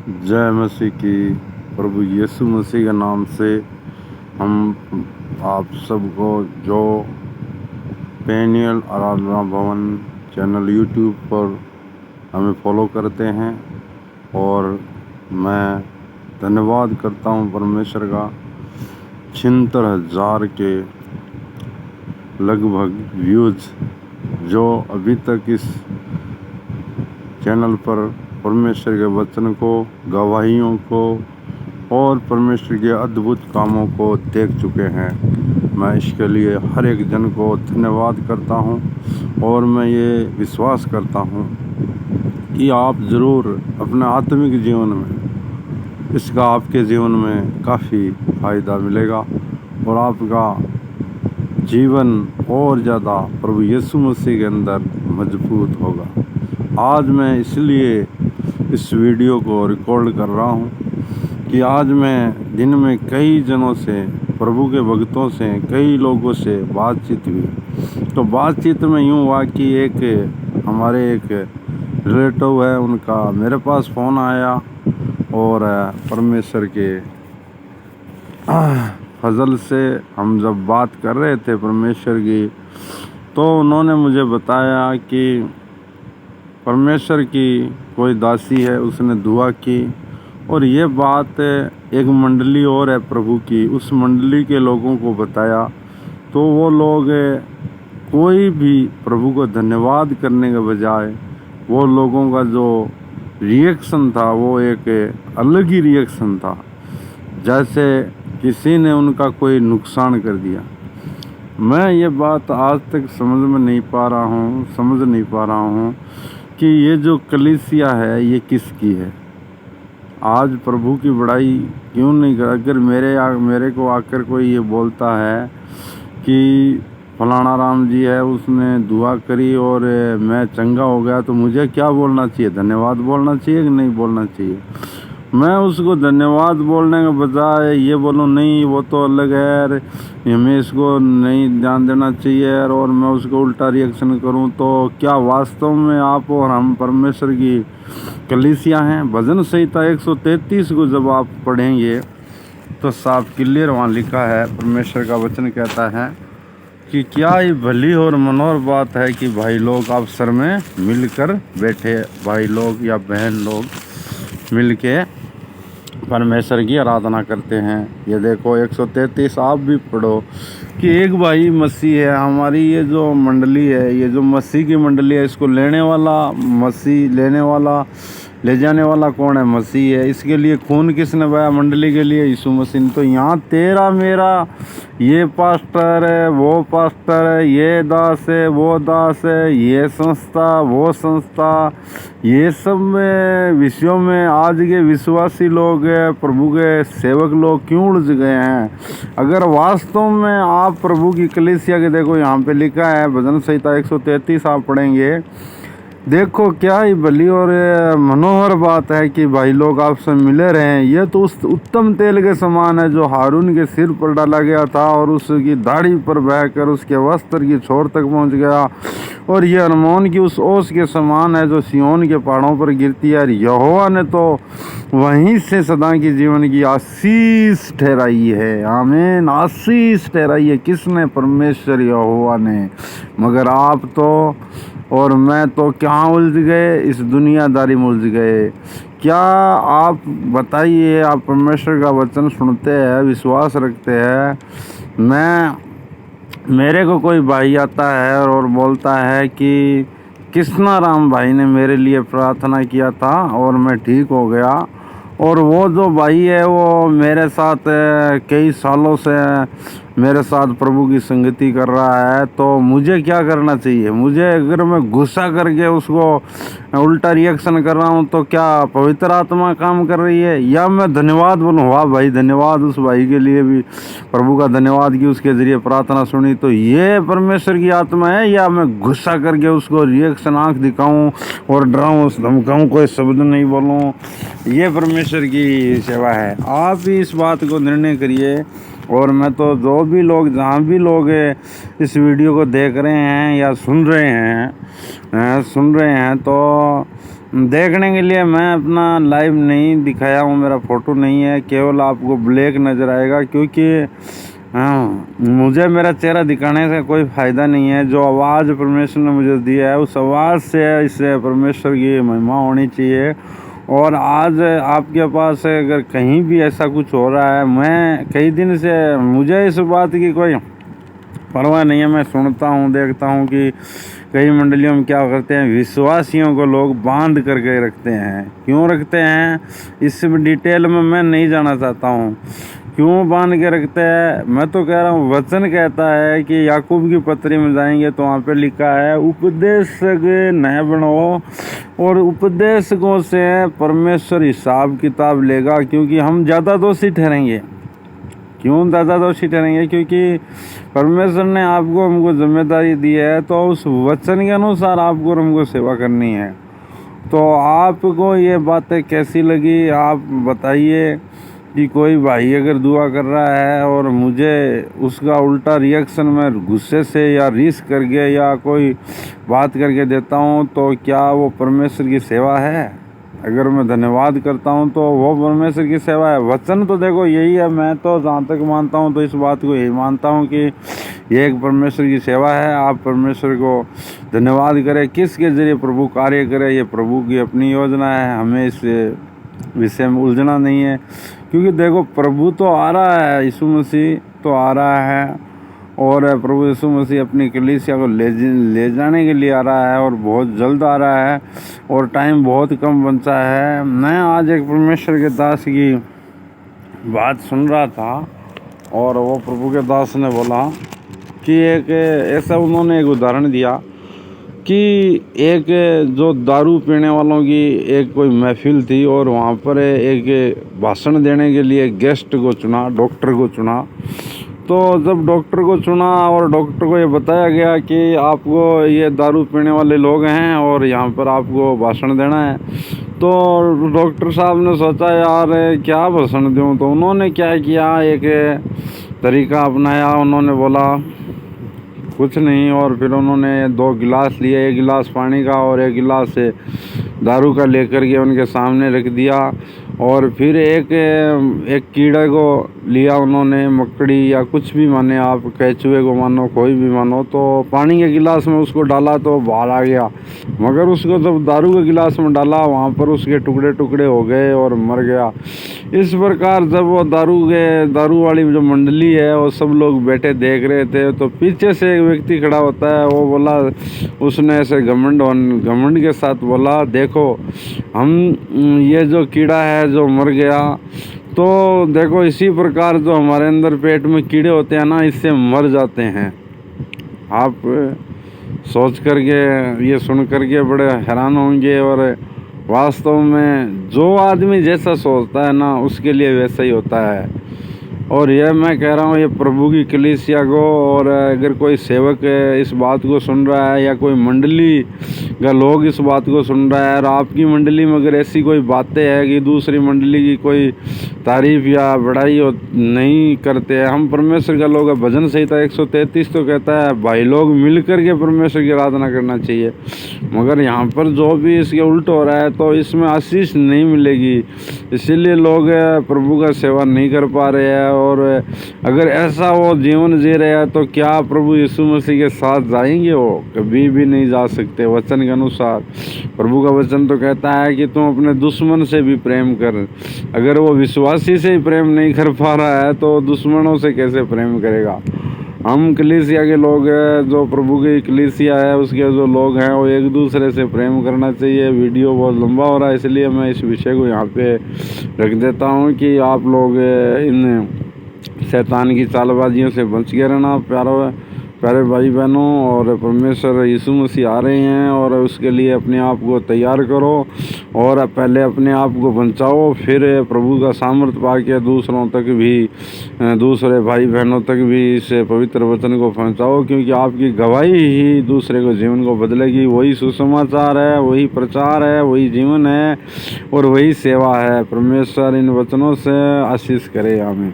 जय मसीह की। प्रभु यीशु मसीह के नाम से हम आप सबको जो पेनियल आराधना भवन चैनल यूट्यूब पर हमें फॉलो करते हैं, और मैं धन्यवाद करता हूं परमेश्वर का 76,000 के लगभग व्यूज़ जो अभी तक इस चैनल पर परमेश्वर के वचन को, गवाहियों को और परमेश्वर के अद्भुत कामों को देख चुके हैं। मैं इसके लिए हर एक जन को धन्यवाद करता हूं, और मैं ये विश्वास करता हूं कि आप ज़रूर अपने आत्मिक जीवन में इसका आपके जीवन में काफ़ी फ़ायदा मिलेगा, और आपका जीवन और ज़्यादा प्रभु यीशु मसीह के अंदर मजबूत होगा। आज मैं इसलिए इस वीडियो को रिकॉर्ड कर रहा हूँ कि आज मैं दिन में कई जनों से, प्रभु के भक्तों से, कई लोगों से बातचीत हुई। तो बातचीत में यूँ हुआ कि हमारे एक रिलेटिव है, उनका मेरे पास फ़ोन आया, और परमेश्वर के फजल से हम जब बात कर रहे थे परमेश्वर की, तो उन्होंने मुझे बताया कि परमेश्वर की कोई दासी है, उसने दुआ की, और ये बात एक मंडली और है प्रभु की, उस मंडली के लोगों को बताया। तो वो लोग कोई भी प्रभु को धन्यवाद करने के बजाय वो लोगों का जो रिएक्शन था वो एक अलग ही रिएक्शन था, जैसे किसी ने उनका कोई नुकसान कर दिया। मैं ये बात आज तक समझ नहीं पा रहा हूँ कि ये जो कलीसिया है ये किसकी है। आज प्रभु की बड़ाई क्यों नहीं कर। अगर मेरे को आकर कोई ये बोलता है कि फलाना राम जी है, उसने दुआ करी और मैं चंगा हो गया, तो मुझे क्या बोलना चाहिए? धन्यवाद बोलना चाहिए कि नहीं बोलना चाहिए? मैं उसको धन्यवाद बोलने के बजाय ये बोलूँ नहीं वो तो अलग है, हमें इसको नहीं ध्यान देना चाहिए, और मैं उसको उल्टा रिएक्शन करूं, तो क्या वास्तव में आप और हम परमेश्वर की कलीसिया हैं? भजन संहिता 133 को जब आप पढ़ेंगे तो साफ क्लियर वहाँ लिखा है, परमेश्वर का वचन कहता है कि क्या ये भली और मनोहर बात है कि भाई लोग अवसर में मिलकर बैठे, भाई लोग या बहन लोग मिलके परमेश्वर की आराधना करते हैं। ये देखो 133 आप भी पढ़ो कि एक भाई मसीह है। हमारी ये जो मंडली है, ये जो मसीह की मंडली है, इसको ले जाने वाला कौन है? मसीह है। इसके लिए खून किसने बहाया? मंडली के लिए यीशु मसीह ने। तो यहाँ तेरा मेरा, ये पास्टर है, वो पास्टर है, ये दास है, वो दास है, ये संस्था, वो संस्था, ये सब विषयों में आज के विश्वासी लोग, प्रभु के सेवक लोग क्यों उलझ गए हैं? अगर वास्तव में आप प्रभु की कलीसिया के, देखो यहाँ पे लिखा है भजन संहिता 133 आप पढ़ेंगे, देखो क्या ही भली और मनोहर बात है कि भाई लोग आपसे मिले रहें। यह तो उस उत्तम तेल के समान है जो हारून के सिर पर डाला गया था और उसकी दाढ़ी पर बहकर उसके वस्त्र की छोर तक पहुंच गया, और यह अरमोन की उस ओस के समान है जो सिय्योन के पहाड़ों पर गिरती है। यहोवा ने तो वहीं से सदा की जीवन की आशीष ठहराई है। आमीन। आशीष ठहराई है किसने? परमेश्वर यहोवा ने। मगर आप तो और मैं तो क्या उलझ गए? इस दुनियादारी में उलझ गए। क्या आप बताइए, आप परमेश्वर का वचन सुनते हैं, विश्वास रखते हैं? मेरे को कोई भाई आता है और बोलता है कि कृष्णा राम भाई ने मेरे लिए प्रार्थना किया था और मैं ठीक हो गया, और वो जो भाई है वो मेरे साथ कई सालों से मेरे साथ प्रभु की संगति कर रहा है, तो मुझे क्या करना चाहिए? मुझे अगर मैं गुस्सा करके उसको उल्टा रिएक्शन कर रहा हूँ तो क्या पवित्र आत्मा काम कर रही है, या मैं धन्यवाद बोलूँ? वाह भाई धन्यवाद, उस भाई के लिए भी प्रभु का धन्यवाद कि उसके ज़रिए प्रार्थना सुनी, तो ये परमेश्वर की आत्मा है? या मैं गुस्सा करके उसको रिएक्शन, आँख दिखाऊँ और डराऊँ, धमकाऊँ, कोई शब्द नहीं बोलूँ? ये परमेश्वर की सेवा है। आप भी इस बात को निर्णय करिए। और मैं तो जो भी लोग, जहाँ भी लोग इस वीडियो को देख रहे हैं या सुन रहे हैं, तो देखने के लिए मैं अपना लाइव नहीं दिखाया हूँ, मेरा फ़ोटो नहीं है, केवल आपको ब्लैक नज़र आएगा, क्योंकि मुझे मेरा चेहरा दिखाने से कोई फ़ायदा नहीं है। जो आवाज़ परमेश्वर ने मुझे दिया है उस आवाज़ से इससे परमेश्वर की महिमा होनी चाहिए। और आज आपके पास अगर कहीं भी ऐसा कुछ हो रहा है, मैं कई दिन से मुझे इस बात की कोई परवाह नहीं है। मैं सुनता हूँ, देखता हूँ कि कई मंडलियों में क्या करते हैं, विश्वासियों को लोग बांध करके रखते हैं। क्यों रखते हैं इस डिटेल में मैं नहीं जाना चाहता हूँ, क्यों बांध के रखते हैं। मैं तो कह रहा हूँ, वचन कहता है कि याकूब की पत्री में जाएंगे तो वहाँ पे लिखा है, उपदेशक न बनो और उपदेशकों से परमेश्वर हिसाब किताब लेगा, क्योंकि हम ज़्यादा दोषी ठहरेंगे। क्यों ज़्यादा दोषी ठहरेंगे? क्योंकि परमेश्वर ने आपको हमको जिम्मेदारी दी है, तो उस वचन के अनुसार आपको और हमको सेवा करनी है। तो आपको ये बातें कैसी लगी आप बताइए। कि कोई भाई अगर दुआ कर रहा है और मुझे उसका उल्टा रिएक्शन में गुस्से से या रीस करके या कोई बात करके देता हूँ, तो क्या वो परमेश्वर की सेवा है? अगर मैं धन्यवाद करता हूँ तो वो परमेश्वर की सेवा है। वचन तो देखो यही है, मैं तो जहाँ तक मानता हूँ तो इस बात को यही मानता हूँ कि ये एक परमेश्वर की सेवा है। आप परमेश्वर को धन्यवाद करें, किसके ज़रिए प्रभु कार्य करे, ये प्रभु की अपनी योजना है। हमें इस विषय में उलझना नहीं है, क्योंकि देखो प्रभु तो आ रहा है, यीशु मसीह तो आ रहा है, और प्रभु यीशु मसीह अपनी कलीसिया को ले जाने के लिए आ रहा है, और बहुत जल्द आ रहा है, और टाइम बहुत कम बचा है। मैं आज एक परमेश्वर के दास की बात सुन रहा था, और वो प्रभु के दास ने बोला कि एक ऐसा उन्होंने एक उदाहरण दिया कि एक जो दारू पीने वालों की एक कोई महफिल थी, और वहाँ पर एक भाषण देने के लिए गेस्ट को चुना, डॉक्टर को चुना। तो जब डॉक्टर को चुना और डॉक्टर को ये बताया गया कि आपको ये दारू पीने वाले लोग हैं और यहाँ पर आपको भाषण देना है, तो डॉक्टर साहब ने सोचा यार क्या भाषण दूँ। तो उन्होंने क्या किया, एक तरीका अपनाया। उन्होंने बोला कुछ नहीं, और फिर उन्होंने 2 गिलास लिए, एक गिलास पानी का और एक गिलास दारू का लेकर के उनके सामने रख दिया। और फिर एक कीड़ा को लिया उन्होंने, मकड़ी या कुछ भी माने आप, केचुए को मानो, कोई भी मानो, तो पानी के गिलास में उसको डाला तो बाहर आ गया। मगर उसको जब दारू के गिलास में डाला, वहाँ पर उसके टुकड़े टुकड़े हो गए और मर गया। इस प्रकार जब वो दारू वाली जो मंडली है वो सब लोग बैठे देख रहे थे, तो पीछे से एक व्यक्ति खड़ा होता है। वो बोला, उसने ऐसे घमंड के साथ बोला, देखो हम ये जो कीड़ा है जो मर गया, तो देखो इसी प्रकार जो हमारे अंदर पेट में कीड़े होते हैं ना, इससे मर जाते हैं। आप सोच करके ये सुन करके बड़े हैरान होंगे, और वास्तव में जो आदमी जैसा सोचता है ना, उसके लिए वैसा ही होता है। और यह मैं कह रहा हूँ, ये प्रभु की कलीसिया को, और अगर कोई सेवक इस बात को सुन रहा है या कोई मंडली का लोग इस बात को सुन रहा है, और आपकी मंडली में अगर ऐसी कोई बातें हैं कि दूसरी मंडली की कोई तारीफ़ या बड़ाई नहीं करते हैं, हम परमेश्वर का लोग भजन संहिता 133 तो कहता है भाई लोग मिल कर के परमेश्वर की आराधना करना चाहिए। मगर यहाँ पर जो भी इसके उल्ट हो रहा है, तो इसमें आशीष नहीं मिलेगी, इसीलिए लोग प्रभु का सेवा नहीं कर पा रहे हैं। और अगर ऐसा वो जीवन जी रहे हैं, तो क्या प्रभु यीशु मसीह के साथ जाएंगे? वो कभी भी नहीं जा सकते। वचन के अनुसार प्रभु का वचन तो कहता है कि तुम अपने दुश्मन से भी प्रेम कर। अगर वो विश्वासी से ही प्रेम नहीं कर पा रहा है, तो दुश्मनों से कैसे प्रेम करेगा? हम कलीसिया के लोग हैं, जो प्रभु की कलीसिया है उसके जो लोग हैं, वो एक दूसरे से प्रेम करना चाहिए। वीडियो बहुत लंबा हो रहा है, इसलिए मैं इस विषय को यहाँ पे रख देता हूँ कि आप लोग इन शैतान की चालबाजियों से बच के रहना प्यारे भाई बहनों। और परमेश्वर यीशु मसीह आ रहे हैं, और उसके लिए अपने आप को तैयार करो, और पहले अपने आप को बचाओ, फिर प्रभु का सामर्थ पाके दूसरों तक भी, दूसरे भाई बहनों तक भी इस पवित्र वचन को पहुंचाओ, क्योंकि आपकी गवाही ही दूसरे को जीवन को बदलेगी। वही सुसमाचार है, वही प्रचार है, वही जीवन है, और वही सेवा है। परमेश्वर इन वचनों से आशीष करे। आमीन।